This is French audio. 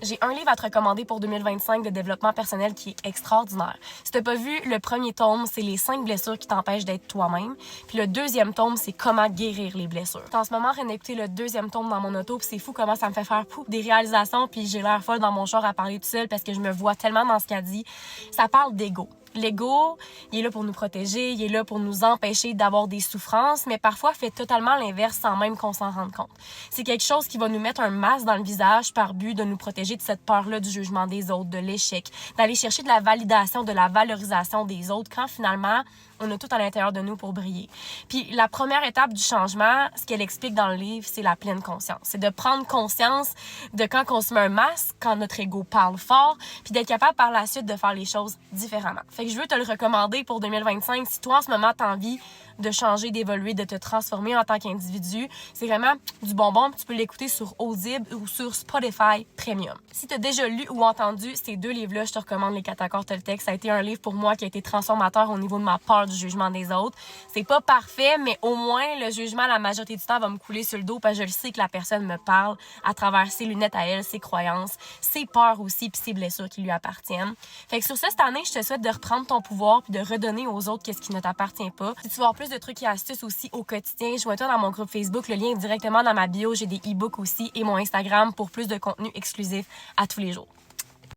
J'ai un livre à te recommander pour 2025 de développement personnel qui est extraordinaire. Si t'as pas vu, le premier tome, c'est les 5 blessures qui t'empêchent d'être toi-même. Puis le deuxième tome, c'est comment guérir les blessures. En ce moment, en train d'écouter le deuxième tome dans mon auto, puis c'est fou comment ça me fait faire des réalisations, puis j'ai l'air folle dans mon char à parler tout seul parce que je me vois tellement dans ce qu'elle dit. Ça parle d'ego. L'ego, il est là pour nous protéger, il est là pour nous empêcher d'avoir des souffrances, mais parfois fait totalement l'inverse sans même qu'on s'en rende compte. C'est quelque chose qui va nous mettre un masque dans le visage par but de nous protéger de cette peur-là du jugement des autres, de l'échec, d'aller chercher de la validation, de la valorisation des autres quand finalement on a tout à l'intérieur de nous pour briller. Puis la première étape du changement, ce qu'elle explique dans le livre, c'est la pleine conscience. C'est de prendre conscience de quand on se met un masque, quand notre ego parle fort, puis d'être capable par la suite de faire les choses différemment. Fait que je veux te le recommander pour 2025. Si toi, en ce moment, tu as envie de changer, d'évoluer, de te transformer en tant qu'individu, c'est vraiment du bonbon. Tu peux l'écouter sur Audible ou sur Spotify Premium. Si tu as déjà lu ou entendu ces 2 livres-là, je te recommande Les 4 accords Toltec. Ça a été un livre pour moi qui a été transformateur au niveau de ma peur du jugement des autres. C'est pas parfait, mais au moins, le jugement, la majorité du temps, va me couler sur le dos parce que je le sais que la personne me parle à travers ses lunettes à elle, ses croyances, ses peurs aussi, puis ses blessures qui lui appartiennent. Fait que sur ça, cette année, je te souhaite de reprendre ton pouvoir puis de redonner aux autres qu'est-ce qui ne t'appartient pas. Si tu veux avoir plus de trucs et astuces aussi au quotidien, joins-toi dans mon groupe Facebook. Le lien est directement dans ma bio. J'ai des e-books aussi et mon Instagram pour plus de contenu exclusif à tous les jours.